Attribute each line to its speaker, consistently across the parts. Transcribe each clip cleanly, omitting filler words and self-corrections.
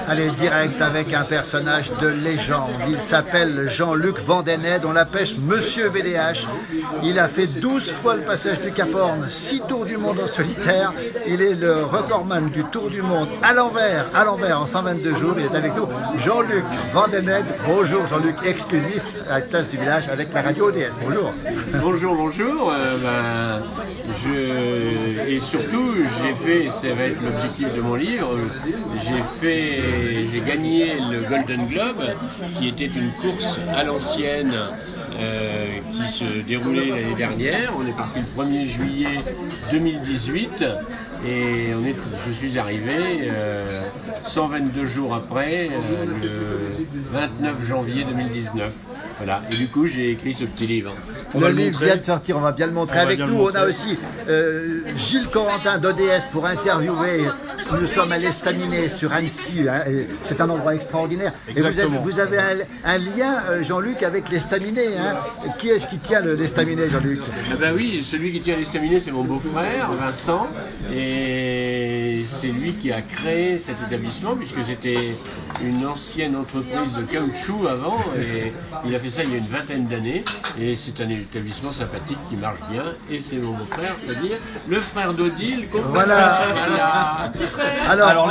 Speaker 1: Allez, direct avec un personnage de légende. Il s'appelle Jean-Luc Vandenesse, on l'appelle Monsieur VDH. Il a fait 12 fois le passage du Cap Horn, 6 tours du monde en solitaire. Il est le recordman du Tour du monde à l'envers en 122 jours. Il est avec nous, Jean-Luc Vandenesse. Bonjour Jean-Luc, exclusif à la place du village avec la radio ODS. Bonjour.
Speaker 2: Bonjour, bonjour. Et surtout, j'ai fait, ça va être l'objectif de mon livre, j'ai gagné le Golden Globe, qui était une course à l'ancienne qui se déroulait l'année dernière. On est parti le 1er juillet 2018 et je suis arrivé 122 jours après, le 29 janvier 2019. Voilà, et du coup j'ai écrit ce petit livre.
Speaker 1: Le livre vient de sortir, on va bien le montrer. Avec nous, on a aussi Gilles Corentin d'ODS pour interviewer. Nous sommes à l'Estaminet sur Annecy, hein, c'est un endroit extraordinaire. Et vous avez un lien, Jean-Luc, avec l'Estaminet. Hein. Qui est-ce qui tient l'Estaminet, Jean-Luc?
Speaker 2: Ben oui, celui qui tient l'Estaminet, c'est mon beau-frère, Vincent. Et c'est lui qui a créé cet établissement, puisque c'était une ancienne entreprise de caoutchouc avant. Et il a fait ça il y a une vingtaine d'années. Et c'est un établissement sympathique qui marche bien. Et c'est mon beau-frère, c'est-à-dire le frère d'Odile.
Speaker 1: Voilà.
Speaker 3: Alors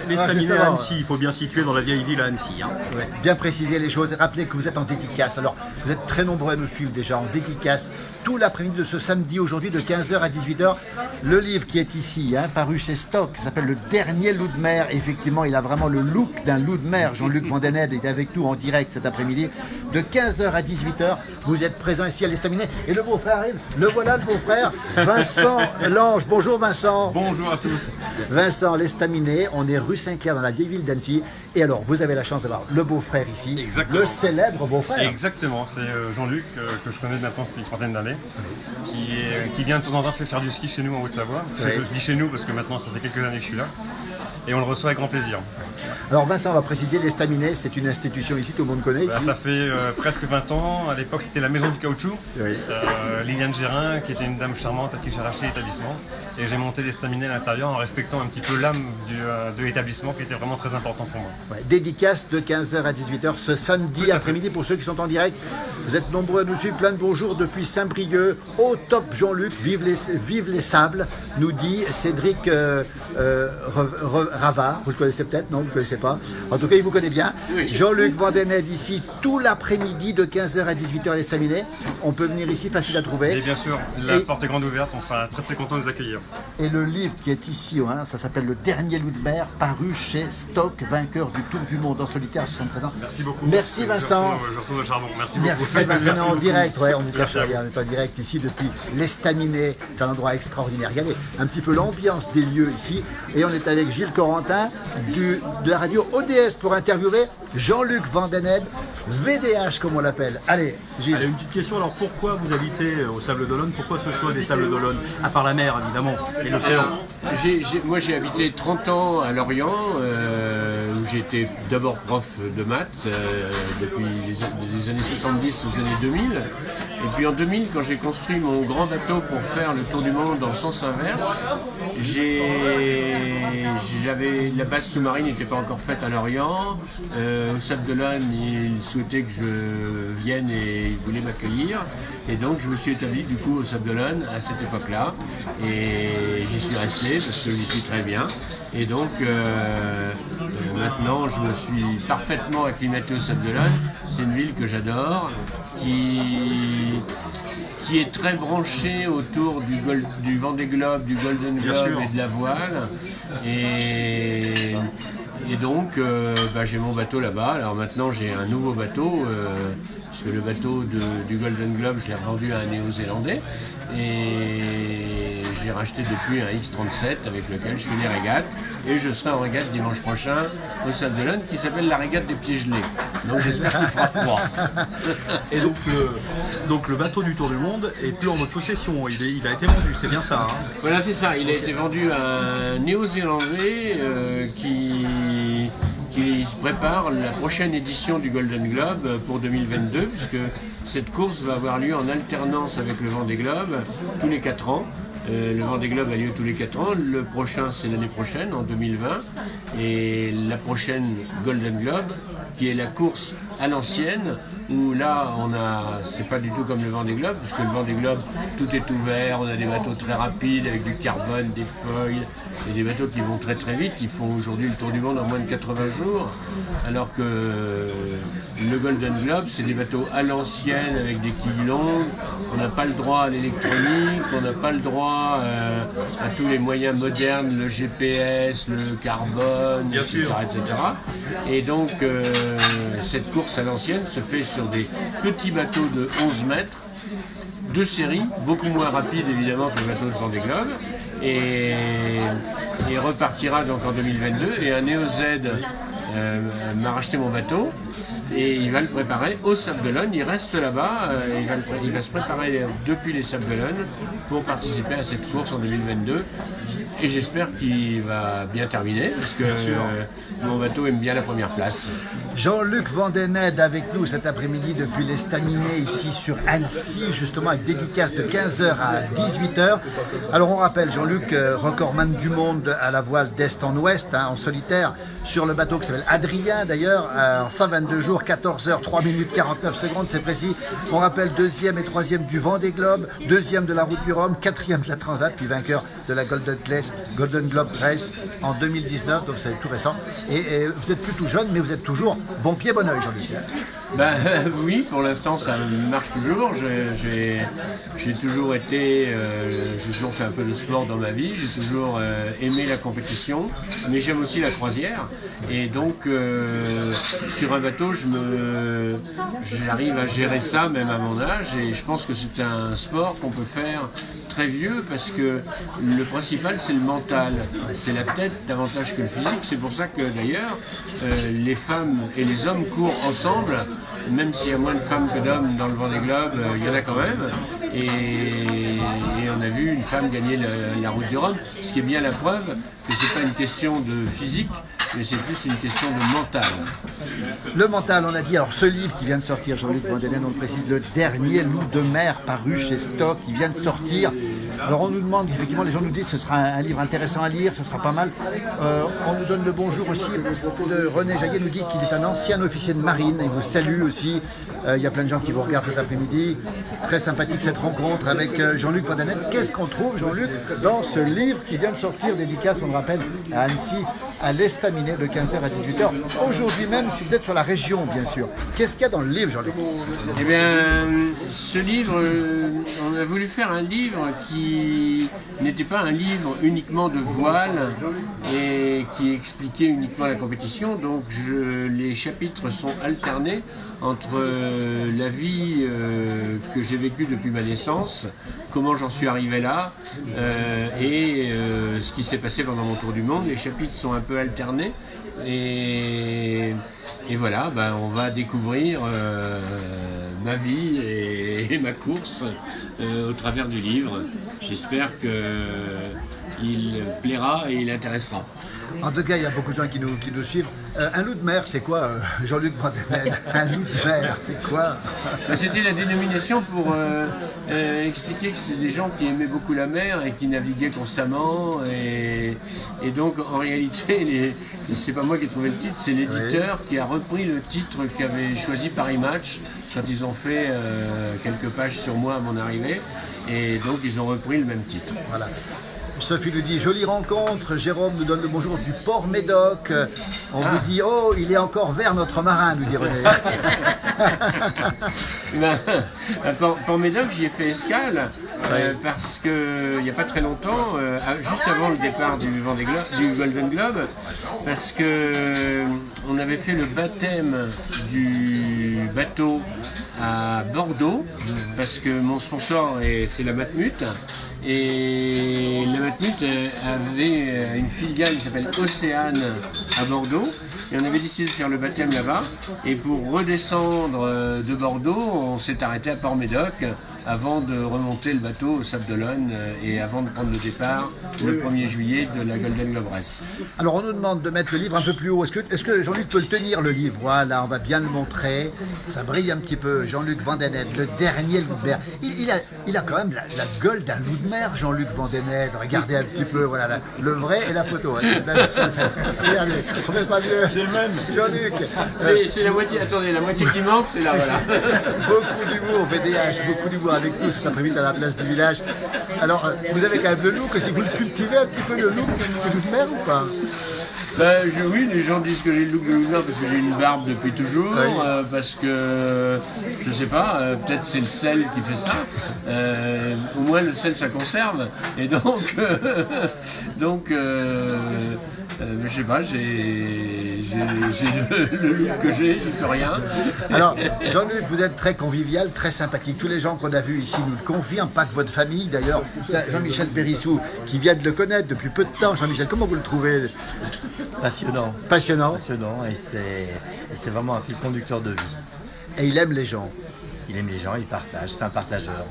Speaker 3: l'Estaminet à Annecy, il faut bien situer dans la vieille ville à Annecy. Hein.
Speaker 1: Ouais, bien préciser les choses. Rappelez que vous êtes en dédicace. Alors, vous êtes très nombreux à nous suivre déjà en dédicace tout l'après-midi de ce samedi aujourd'hui de 15h à 18h. Le livre qui est ici, hein, paru chez Stock, s'appelle Le Dernier Loup de Mer. Effectivement, il a vraiment le look d'un loup de mer. Jean-Luc Vandenesse est avec nous en direct cet après-midi de 15h à 18h. Vous êtes présents ici à l'Estaminet et le beau-frère arrive. Le voilà, le beau-frère, Vincent Lange. Bonjour Vincent.
Speaker 3: Bonjour à tous.
Speaker 1: Vincent, l'Estaminet, on est rue Saint-Clair dans la vieille ville d'Annecy. Et alors, vous avez la chance d'avoir le beau-frère ici.
Speaker 3: Exactement.
Speaker 1: Le célèbre beau-frère.
Speaker 3: Exactement, c'est Jean-Luc que je connais maintenant depuis une trentaine d'années, qui vient de temps en temps faire du ski chez nous en Haute-Savoie.
Speaker 1: Oui.
Speaker 3: Je dis chez nous parce que maintenant ça fait quelques années que je suis là. Et on le reçoit avec grand plaisir.
Speaker 1: Alors Vincent, on va préciser, l'Estaminet, c'est une institution ici, tout le monde connaît ici.
Speaker 3: Ça fait presque 20 ans, à l'époque c'était la maison du caoutchouc. Oui. Liliane Gérin, qui était une dame charmante à qui j'ai racheté l'établissement. Et j'ai monté l'Estaminet à l'intérieur en respectant un petit peu l'âme de l'établissement qui était vraiment très important pour moi.
Speaker 1: Ouais, dédicace de 15h à 18h ce samedi après-midi pour ceux qui sont en direct. Vous êtes nombreux à nous suivre, plein de bonjours depuis Saint-Brieuc. Au top Jean-Luc, vive les sables, nous dit Cédric Ravard. Vous le connaissez peut-être, non? Vous ne le connaissez pas. En tout cas, il vous connaît bien. Oui. Jean-Luc Vandenesse ici tout l'après-midi de 15h à 18h à l'Estaminet. On peut venir ici, facile à trouver.
Speaker 3: Et bien sûr, la porte est grande ouverte, on sera très très content de vous accueillir.
Speaker 1: Et le livre qui est ici, hein, ça s'appelle Le Dernier Loup de Mer, paru chez Stock, vainqueur du Tour du monde en solitaire, sont présents.
Speaker 3: Merci beaucoup.
Speaker 1: Merci Vincent.
Speaker 3: Je retourne au charbon. Merci beaucoup.
Speaker 1: Merci Vincent, on est en direct, ouais, on vous cache rien, on est en direct ici depuis l'Estaminet. C'est un endroit extraordinaire. Regardez un petit peu l'ambiance des lieux ici. Et on est avec Gilles Corentin de la radio ODS pour interviewer Jean-Luc Vandenesse, VDH comme on l'appelle. Allez, Gilles.
Speaker 3: Allez, une petite question, alors pourquoi vous habitez au Sable d'Olonne? Pourquoi ce choix des Sables d'Olonne? À part la mer évidemment, et l'océan.
Speaker 2: Moi j'ai habité 30 ans à Lorient, où j'étais d'abord prof de maths depuis les années 70 aux années 2000. Et puis en 2000, quand j'ai construit mon grand bateau pour faire le tour du monde dans le sens inverse, la base sous-marine n'était pas encore faite à Lorient. Au Sable d'Olonne, ils souhaitaient que je vienne et ils voulaient m'accueillir. Et donc je me suis établi du coup au Sable d'Olonne à cette époque-là. Et j'y suis resté parce que j'y suis très bien. Et donc maintenant je me suis parfaitement acclimaté au Sable d'Olonne. C'est une ville que j'adore, qui est très branchée autour du Vendée Globe, du Golden Globe et de la voile. Et donc, j'ai mon bateau là-bas. Alors maintenant, j'ai un nouveau bateau, puisque le bateau du Golden Globe, je l'ai revendu à un Néo-Zélandais. Et j'ai racheté depuis un X37 avec lequel je fais des régates. Et je serai en régate dimanche prochain au Sable d'Olonne, qui s'appelle la régate des pieds gelés. Donc j'espère qu'il fera froid.
Speaker 3: Et donc le bateau du Tour du Monde est plus en notre possession. Il a été vendu, c'est bien ça. Hein?
Speaker 2: Voilà, c'est ça. Il a été vendu à un Néo-Zélandais qui se prépare la prochaine édition du Golden Globe pour 2022, puisque cette course va avoir lieu en alternance avec le Vendée Globe tous les 4 ans. Le Vendée Globe a lieu tous les 4 ans. Le prochain, c'est l'année prochaine, en 2020. Et la prochaine Golden Globe, qui est la course à l'ancienne, où là, c'est pas du tout comme le Vendée Globe, puisque le Vendée Globe, tout est ouvert, on a des bateaux très rapides, avec du carbone, des feuilles, et des bateaux qui vont très très vite, qui font aujourd'hui le tour du monde en moins de 80 jours, alors que le Golden Globe, c'est des bateaux à l'ancienne, avec des quilles longues, on n'a pas le droit à l'électronique, on n'a pas le droit à tous les moyens modernes, le GPS, le carbone, etc., etc. Et donc, cette course à l'ancienne se fait sur des petits bateaux de 11 mètres, de série, beaucoup moins rapide évidemment que le bateau de Vendée Globe, et repartira donc en 2022. Et un Neo Z m'a racheté mon bateau et il va le préparer au Sable d'Olonne. Il reste là-bas, il va se préparer depuis les Sables d'Olonne pour participer à cette course en 2022. Et j'espère qu'il va bien terminer, parce que mon bateau aime bien la première place.
Speaker 1: Jean-Luc Vandenesse avec nous cet après-midi depuis l'Estaminet ici sur Annecy, justement avec dédicace de 15h à 18h. Alors on rappelle, Jean-Luc, recordman du monde à la voile d'est en ouest, en solitaire, sur le bateau qui s'appelle Adrien d'ailleurs, en 122 jours, 14h, 3 minutes 49 secondes, c'est précis. On rappelle 2e et 3e du Vendée Globe, 2e de la Route du Rhum, 4e de la Transat, puis vainqueur de la Golden Globe Race en 2019, donc c'est tout récent. Et vous êtes plus tout jeune, mais vous êtes toujours bon pied, bon oeil, Jean-Luc.
Speaker 2: Oui, pour l'instant ça marche toujours. J'ai toujours été, j'ai toujours fait un peu de sport dans ma vie, j'ai toujours aimé la compétition, mais j'aime aussi la croisière. Et donc sur un bateau, j'arrive à gérer ça même à mon âge, et je pense que c'est un sport qu'on peut faire très vieux, parce que le principal c'est le mental, c'est la tête davantage que le physique. C'est pour ça que d'ailleurs les femmes et les hommes courent ensemble, même s'il y a moins de femmes que d'hommes dans le Vendée Globe, il y en a quand même, et on a vu une femme gagner la Route du Rhum, ce qui est bien la preuve que c'est pas une question de physique, mais c'est plus une question de mental.
Speaker 1: Le mental, on a dit, alors ce livre qui vient de sortir, Jean-Luc Vandenesse, on le précise, le dernier loup de mer paru chez Stock, il vient de sortir. Alors on nous demande, effectivement, les gens nous disent que ce sera un livre intéressant à lire, ce sera pas mal. On nous donne le bonjour aussi de René Jaillet, nous dit qu'il est un ancien officier de marine, il vous salue aussi. Il y a plein de gens qui vous regardent cet après-midi. Très sympathique cette rencontre avec Jean-Luc Vandenesse. Qu'est-ce qu'on trouve, Jean-Luc, dans ce livre qui vient de sortir, dédicace, on le rappelle, à Annecy, à l'Estaminet, de 15h à 18h. Aujourd'hui même, si vous êtes sur la région, bien sûr. Qu'est-ce qu'il y a dans le livre, Jean-Luc?
Speaker 2: Eh bien, ce livre, on a voulu faire un livre qui n'était pas un livre uniquement de voile et qui expliquait uniquement la compétition. Donc, les chapitres sont alternés entre la vie que j'ai vécue depuis ma naissance, comment j'en suis arrivé là, et ce qui s'est passé pendant mon tour du monde. Les chapitres sont un peu alternés, et voilà, on va découvrir ma vie et ma course au travers du livre. J'espère qu'il plaira et il intéressera.
Speaker 1: En tout cas, il y a beaucoup de gens qui nous suivent. Un loup de mer, c'est quoi, Jean-Luc Vandenesse? Un loup de mer, c'est quoi?
Speaker 2: C'était la dénomination pour expliquer que c'était des gens qui aimaient beaucoup la mer et qui naviguaient constamment. Et donc, en réalité, c'est pas moi qui ai trouvé le titre, c'est l'éditeur qui a repris le titre qu'avait choisi Paris Match quand ils ont fait quelques pages sur moi à mon arrivée. Et donc, ils ont repris le même titre.
Speaker 1: Voilà. Sophie nous dit, jolie rencontre. Jérôme nous donne le bonjour du Port Médoc. On vous dit, oh, il est encore vert notre marin, nous dit René.
Speaker 2: Port Médoc, j'y ai fait escale parce qu'il n'y a pas très longtemps, juste avant le départ du Golden Globe, parce que on avait fait le baptême du bateau à Bordeaux, parce que mon sponsor c'est la Matmut, et la Matmut avait une filiale qui s'appelle Océane à Bordeaux, et on avait décidé de faire le baptême là-bas, et pour redescendre de Bordeaux, on s'est arrêté à Port Médoc avant de remonter le bateau au Sable d'Olonne et avant de prendre le départ le 1er juillet de la Golden Globe Race.
Speaker 1: Alors on nous demande de mettre le livre un peu plus haut. Est-ce que Jean-Luc peut le tenir, le livre? Voilà, on va bien le montrer. Ça brille un petit peu. Jean-Luc Vandenette, le dernier loup de mer. Il a quand même la gueule d'un loup de mer, Jean-Luc Vandenette. Regardez un petit peu, voilà, le vrai et la photo. C'est le même. Regardez, on fait pas mieux. C'est le même. Jean-Luc.
Speaker 2: C'est la moitié, attendez, la moitié qui manque, c'est là, voilà.
Speaker 1: Beaucoup d'humour, VDH, beaucoup d'humour avec nous cet après-midi à la place du village. Alors, vous avez quand même le look, si vous le cultivez un petit peu le look de mer ou pas?
Speaker 2: Oui, les gens disent que j'ai le look de loup de mer parce que j'ai une barbe depuis toujours, oui. Parce que, je sais pas, peut-être c'est le sel qui fait ça. Au moins le sel ça conserve, et donc, je sais pas, j'ai le look que j'ai plus rien.
Speaker 1: Alors, Jean-Luc, vous êtes très convivial, très sympathique. Tous les gens qu'on a vus ici nous le confirment, pas que votre famille. D'ailleurs, Jean-Michel Périssou, qui vient de le connaître depuis peu de temps. Jean-Michel, comment vous le trouvez?
Speaker 4: Passionnant.
Speaker 1: Passionnant.
Speaker 4: Passionnant, et c'est vraiment un fil conducteur de vie.
Speaker 1: Et il aime les gens.
Speaker 4: Il aime les gens, il partage, c'est un partageur.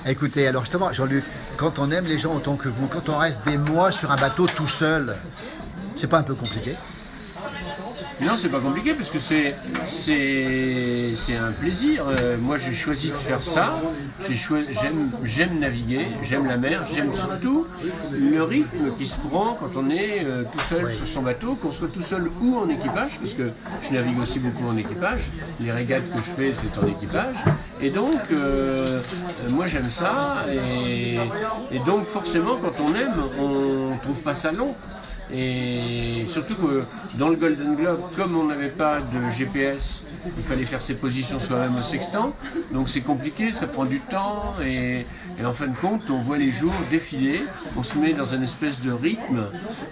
Speaker 1: Écoutez, alors justement, Jean-Luc, quand on aime les gens autant que vous, quand on reste des mois sur un bateau tout seul, c'est pas un peu compliqué?
Speaker 2: Non, c'est pas compliqué parce que c'est un plaisir. Moi, j'ai choisi de faire ça. J'aime naviguer, j'aime la mer, j'aime surtout le rythme qui se prend quand on est tout seul sur son bateau, qu'on soit tout seul ou en équipage, parce que je navigue aussi beaucoup en équipage. Les régates que je fais, c'est en équipage. Et donc, moi, j'aime ça. Et donc, forcément, quand on aime, on trouve pas ça long. Et surtout que dans le Golden Globe, comme on n'avait pas de GPS, il fallait faire ses positions soi-même au sextant, donc c'est compliqué, ça prend du temps, et en fin de compte, on voit les jours défiler, on se met dans une espèce de rythme,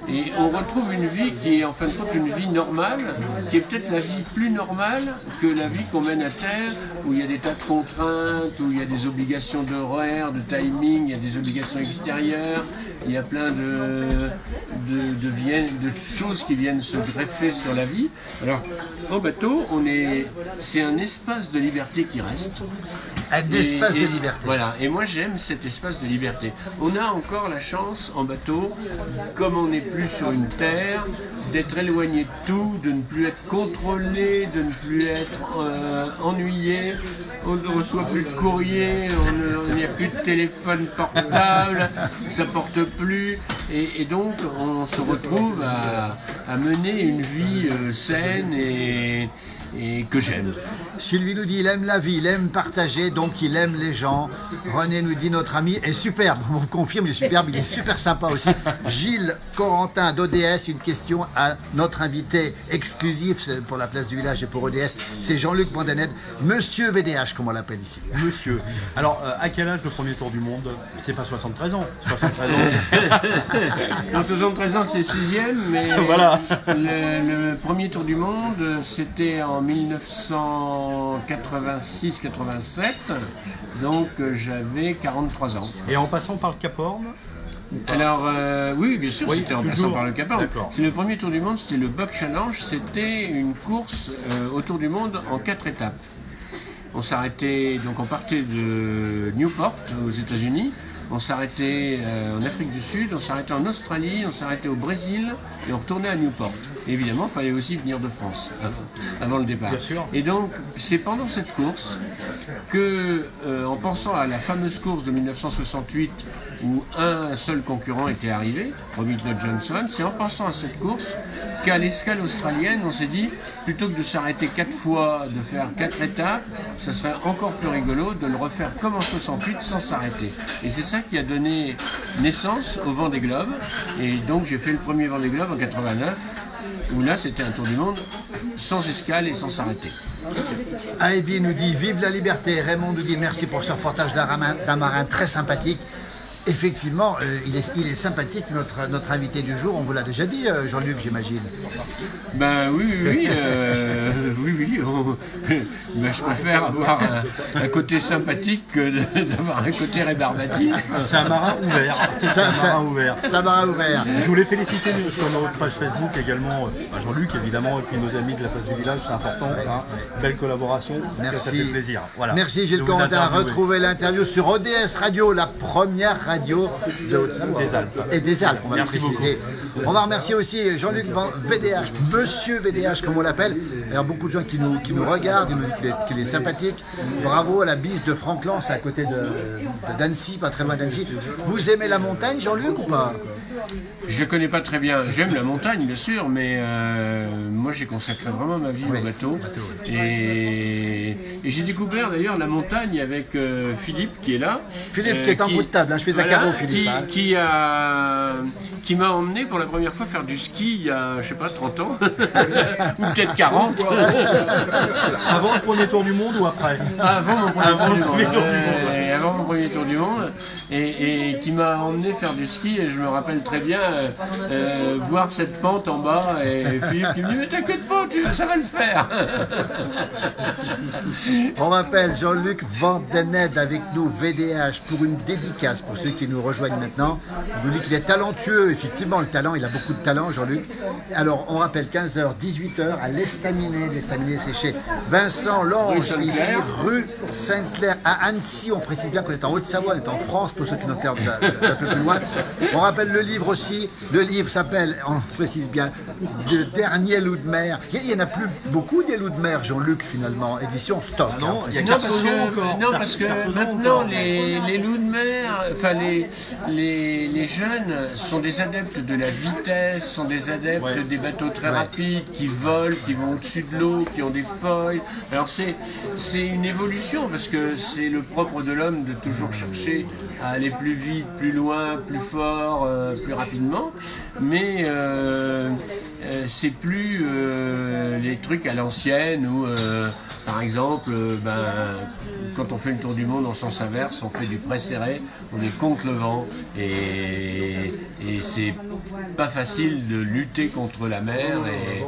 Speaker 2: et on retrouve une vie qui est en fin de compte une vie normale, qui est peut-être la vie plus normale que la vie qu'on mène à terre, où il y a des tas de contraintes, où il y a des obligations d'horaire, de timing, il y a des obligations extérieures, il y a plein de choses qui viennent se greffer sur la vie. Alors, au bateau, c'est un espace de liberté qui reste.
Speaker 1: Un espace de liberté.
Speaker 2: Voilà, et moi j'aime cet espace de liberté. On a encore la chance en bateau, comme on n'est plus sur une terre, d'être éloigné de tout, de ne plus être contrôlé, de ne plus être ennuyé. On ne reçoit plus de courrier, il n'y a plus de téléphone portable, ça porte plus, et donc on se retrouve à mener une vie saine et que j'aime.
Speaker 1: Sylvie nous dit il aime la vie, il aime partager, donc il aime les gens. René nous dit notre ami est superbe, on vous confirme, il est superbe, il est super sympa aussi. Gilles Corentin d'ODS, une question à notre invité exclusif pour la place du village et pour ODS, c'est Jean-Luc Vandenette, Monsieur VDH comme on l'appelle ici.
Speaker 5: Monsieur. Alors à quel âge le premier tour du monde? C'est pas 73 ans. 73 ans.
Speaker 2: Non, 73 ans c'est 6e, mais
Speaker 5: voilà.
Speaker 2: le premier tour du monde c'était en 1986-87, donc j'avais 43 ans.
Speaker 5: Et en passant par le Cap Horn?
Speaker 2: Alors oui, bien sûr, c'était en passant par le Cap Horn. C'est le premier tour du monde, c'était le Buck Challenge, c'était une course autour du monde en 4 étapes. On s'arrêtait, donc on partait de Newport aux États-Unis. On s'arrêtait en Afrique du Sud, on s'arrêtait en Australie, on s'arrêtait au Brésil et on retournait à Newport. Et évidemment, il fallait aussi venir de France avant le départ.
Speaker 5: Bien sûr.
Speaker 2: Et donc, c'est pendant cette course que, en pensant à la fameuse course de 1968 où un seul concurrent était arrivé, Robert Johnson, c'est en pensant à cette course qu'à l'escale australienne, on s'est dit, plutôt que de s'arrêter 4 fois, de faire 4 étapes, ça serait encore plus rigolo de le refaire comme en 68 sans s'arrêter. Et c'est ça qui a donné naissance au Vendée Globe. Et donc j'ai fait le premier Vendée Globe en 89, où là c'était un tour du monde sans escale et sans s'arrêter.
Speaker 1: Ivy nous dit vive la liberté. Raymond nous dit merci pour ce reportage d'un marin très sympathique. Effectivement, il est sympathique, notre invité du jour. On vous l'a déjà dit, Jean-Luc, j'imagine.
Speaker 2: Ben oui, vie, je préfère avoir un côté sympathique que d'avoir un côté rébarbatif.
Speaker 5: C'est un marin ouvert.
Speaker 1: Marin ouvert.
Speaker 5: Je voulais féliciter sur notre page Facebook également Jean-Luc évidemment et puis nos amis de la place du village, c'est important. Hein. Belle collaboration,
Speaker 1: merci.
Speaker 5: Ça fait plaisir. Voilà.
Speaker 1: Merci Gilles Corentin. Retrouvez l'interview sur ODS Radio, la première radio de Haute-Savoie.
Speaker 5: Des Alpes.
Speaker 1: Et des Alpes, on va
Speaker 5: Merci
Speaker 1: préciser. On va remercier aussi Jean-Luc VDH, Monsieur VDH comme on l'appelle. Alors beaucoup de gens qui nous regardent, ils nous disent qu'il est sympathique. Bravo à la bise de Franclan, c'est à côté de d'Annecy, pas très loin d'Annecy. Vous aimez la montagne, Jean-Luc, ou pas?
Speaker 2: Je ne connais pas très bien. J'aime la montagne, bien sûr, mais moi j'ai consacré vraiment ma vie au bateau. Et j'ai découvert d'ailleurs la montagne avec Philippe qui est là.
Speaker 1: Philippe qui est en bout de table, hein, je fais un carreau, Philippe.
Speaker 2: Qui m'a emmené pour la première fois faire du ski il y a, je sais pas, 30 ans, ou peut-être 40.
Speaker 5: Avant le premier tour du monde ou après?
Speaker 2: Avant mon premier tour du monde. Avant mon premier tour du monde, et qui m'a emmené faire du ski, et je me rappelle très bien voir cette pente en bas, et Philippe qui me dit mais t'inquiète pas, ça va le faire.
Speaker 1: On rappelle Jean-Luc Vandened avec nous, VDH, pour une dédicace pour ceux qui nous rejoignent maintenant. On nous dit qu'il est talentueux, effectivement le talent, il a beaucoup de talent Jean-Luc. Alors on rappelle 15h, 18h à l'Estaminet, l'Estaminet c'est chez Vincent Lange, ici rue Sainte-Claire à Annecy. On précise bien qu'on est en Haute-Savoie, on est en France pour ceux qui nous regardent d'un peu plus loin. On rappelle le livre aussi, le livre s'appelle, on précise bien, Le Dernier Loup de Mer. Il n'y en a plus beaucoup des loups de mer Jean-Luc finalement, édition stock.
Speaker 5: Non, il y a
Speaker 2: parce que maintenant les loups de mer, enfin les jeunes sont des adeptes de la vitesse, sont des adeptes des bateaux très rapides, qui volent, qui vont au-dessus de l'eau, qui ont des feuilles. Alors c'est une évolution parce que c'est le propre de l'homme de toujours chercher à aller plus vite, plus loin, plus fort, plus rapidement. Mais c'est plus les trucs à l'ancienne où par exemple quand on fait le tour du monde en sens inverse, on fait du près serré, on est contre le vent et c'est pas facile de lutter contre la mer, et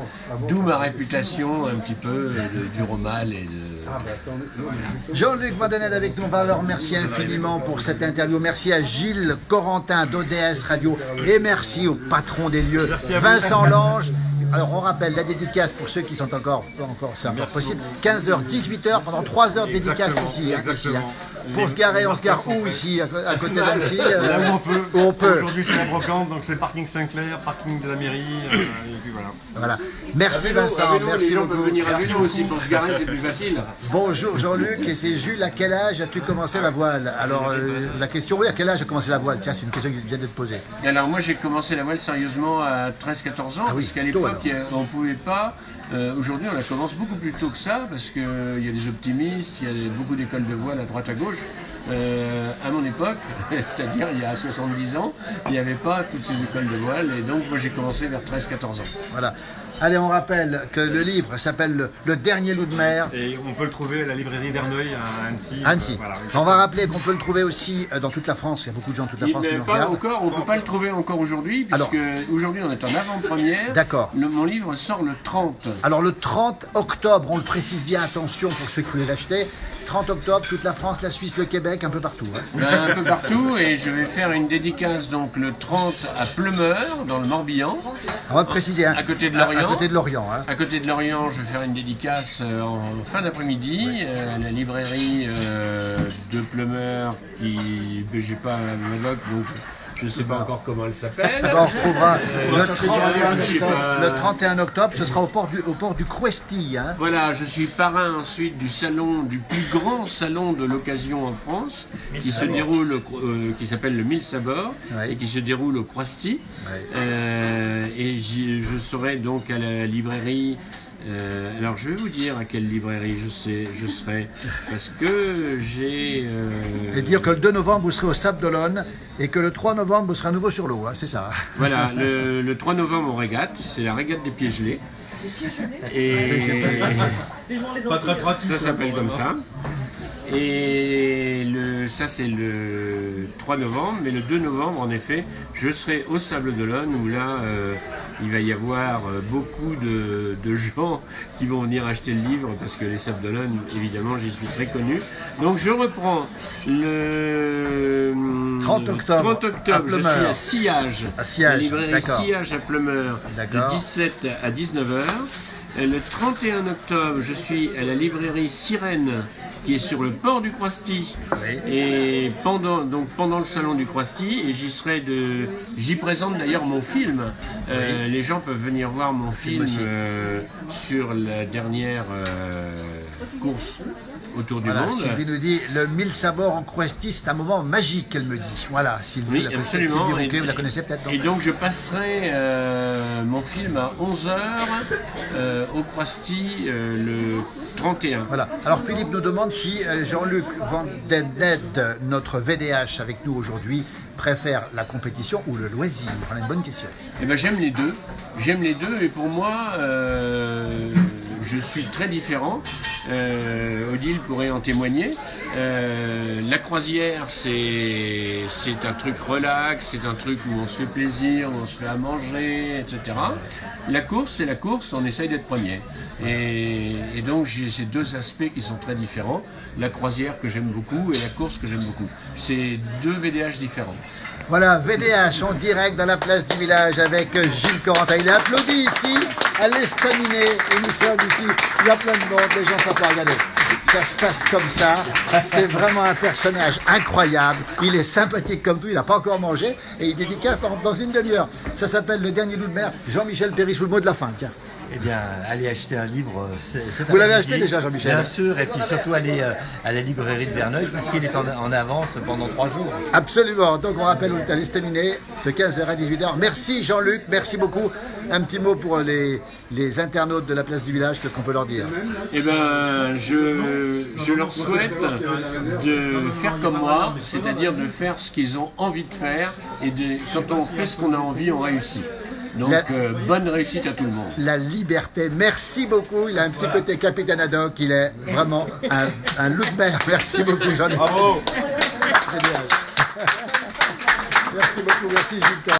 Speaker 2: d'où ma réputation un petit peu du romal et de...
Speaker 1: Jean-Luc Vandened avec nous, on va le remercier infiniment pour cette interview. Merci à Gilles Corentin d'ODS Radio et merci au patron des lieux, Vincent Lange. Alors on rappelle la dédicace pour ceux qui sont encore c'est encore possible, 15h, 18h, pendant 3 heures de dédicace ici. Pour se garer, on se gare où ici, à côté d'Annecy?
Speaker 3: Là où on peut.
Speaker 1: Où
Speaker 3: Aujourd'hui c'est la brocante, donc c'est parking Saint-Clair, parking de la mairie, et puis voilà.
Speaker 2: Merci
Speaker 1: Vincent, merci
Speaker 2: les gens
Speaker 1: beaucoup.
Speaker 2: peuvent venir à vélo aussi, pour se garer c'est plus facile.
Speaker 1: Bonjour Jean-Luc, et c'est Jules, à quel âge as-tu commencé la voile? Alors la question, oui, à quel âge as-tu commencé la voile? Tiens, c'est une question qui vient d'être posée.
Speaker 2: Alors moi j'ai commencé la voile sérieusement à 13-14 ans, parce qu'à l'époque on ne pouvait pas. Aujourd'hui on la commence beaucoup plus tôt que ça, parce qu'il y a des optimistes, il y a beaucoup d'écoles de voile à droite à gauche. À mon époque, c'est-à-dire il y a 70 ans, il n'y avait pas toutes ces écoles de voile, et donc moi j'ai commencé vers 13-14 ans.
Speaker 1: Voilà. Allez, on rappelle que le livre s'appelle Le Dernier Loup de Mer.
Speaker 3: Et on peut le trouver à la librairie Verneuil à Annecy.
Speaker 1: Annecy.
Speaker 3: Voilà.
Speaker 1: On va rappeler qu'on peut le trouver aussi dans toute la France. Il y a beaucoup de gens de toute la France qui nous regardent.
Speaker 2: On ne peut pas le trouver encore aujourd'hui, puisque aujourd'hui on est en avant-première.
Speaker 1: D'accord.
Speaker 2: Mon livre sort le 30.
Speaker 1: Alors le 30 octobre, on le précise bien, attention pour ceux qui voulaient l'acheter. 30 octobre, toute la France, la Suisse, le Québec, un peu partout. Hein.
Speaker 2: Un peu partout, et je vais faire une dédicace donc le 30 à Pleumeur, dans le Morbihan.
Speaker 1: On va préciser, hein,
Speaker 2: à côté de Lorient.
Speaker 1: À côté de Lorient. Hein.
Speaker 2: À côté de Lorient, je vais faire une dédicace en fin d'après-midi à la librairie de Pleumeur, qui, j'ai pas ma doc, donc je ne sais pas encore comment elle s'appelle.
Speaker 1: On retrouvera le 31 octobre, ce sera au port du Crouesty. Hein.
Speaker 2: Voilà, je suis parrain ensuite du plus grand salon de l'occasion en France, qui se déroule, qui s'appelle le 1000 Sabords, et qui se déroule au Crouesty. Et je serai donc à la librairie. Alors je vais vous dire à quelle librairie je serai, parce que j'ai...
Speaker 1: Et dire que le 2 novembre vous serez au Sable d'Olonne et que le 3 novembre vous serez à nouveau sur l'eau, hein, c'est ça.
Speaker 2: Voilà, le 3 novembre on régate, c'est la régate des pieds gelés. Et
Speaker 5: pas très pratique,
Speaker 2: ça s'appelle comme ça. Et ça c'est le 3 novembre, mais le 2 novembre en effet, je serai au Sable d'Olonne où là il va y avoir beaucoup de gens qui vont venir acheter le livre parce que les Sables d'Olonne, évidemment, j'y suis très connu. Donc je reprends le
Speaker 1: 30 octobre,
Speaker 2: je suis à Sillage, la librairie Sillage à Pleumeur, de 17 à 19h. Le 31 octobre, je suis à la librairie Sirène, qui est sur le port du Croisty, et pendant le salon du Croisty, et j'y présente d'ailleurs mon film. Les gens peuvent venir voir mon film sur la dernière course autour du monde.
Speaker 1: Sylvie nous dit, le 1000 sabords en Croisty, c'est un moment magique, elle me dit. Voilà, Sylvie,
Speaker 2: oui, absolument.
Speaker 1: Sylvie Rouquet, vous la connaissez peut-être, non?
Speaker 2: Et donc je passerai mon film à 11h au Croisty le 31.
Speaker 1: Voilà. Alors Philippe nous demande si Jean-Luc Van Den Ned, notre VDH avec nous aujourd'hui, préfère la compétition ou le loisir. On a une bonne question.
Speaker 2: Eh ben, j'aime les deux. J'aime les deux et pour moi, je suis très différent. Odile pourrait en témoigner. La croisière, c'est un truc relax, c'est un truc où on se fait plaisir, où on se fait à manger, etc. La course, c'est la course, on essaye d'être premier. Et donc j'ai ces deux aspects qui sont très différents. La croisière que j'aime beaucoup et la course que j'aime beaucoup. C'est deux VDH différents.
Speaker 1: Voilà, VDH en direct dans la place du village avec Gilles Corentin. Il est applaudi ici à l'Estaminet et nous sommes ici. Il y a plein de monde, les gens sont pas regarder. Ça se passe comme ça. C'est vraiment un personnage incroyable. Il est sympathique comme tout. Il n'a pas encore mangé et il dédicace dans une demi-heure. Ça s'appelle Le Dernier Loup de Mer. Jean-Michel Perrichou, le mot de la fin. Tiens.
Speaker 4: Eh bien, allez acheter un livre.
Speaker 1: Vous l'avez acheté déjà, Jean-Michel?
Speaker 4: Bien sûr, et puis surtout aller à la librairie de Verneuil, puisqu'il est en avance pendant 3 jours.
Speaker 1: Absolument. Donc on rappelle, on est à l'Estaminet de 15h à 18h. Merci Jean-Luc, merci beaucoup. Un petit mot pour les internautes de la place du village, qu'est-ce qu'on peut leur dire?
Speaker 2: Eh ben, je leur souhaite de faire comme moi, c'est-à-dire de faire ce qu'ils ont envie de faire, et quand on fait ce qu'on a envie, on réussit. Donc, bonne réussite à tout le monde. La
Speaker 1: liberté, merci beaucoup. Il a un petit côté capitaine Haddock. Il est vraiment un loup de mer. Merci beaucoup, Jean-Luc.
Speaker 2: Bravo.
Speaker 1: Génial. Merci beaucoup, merci Gilles.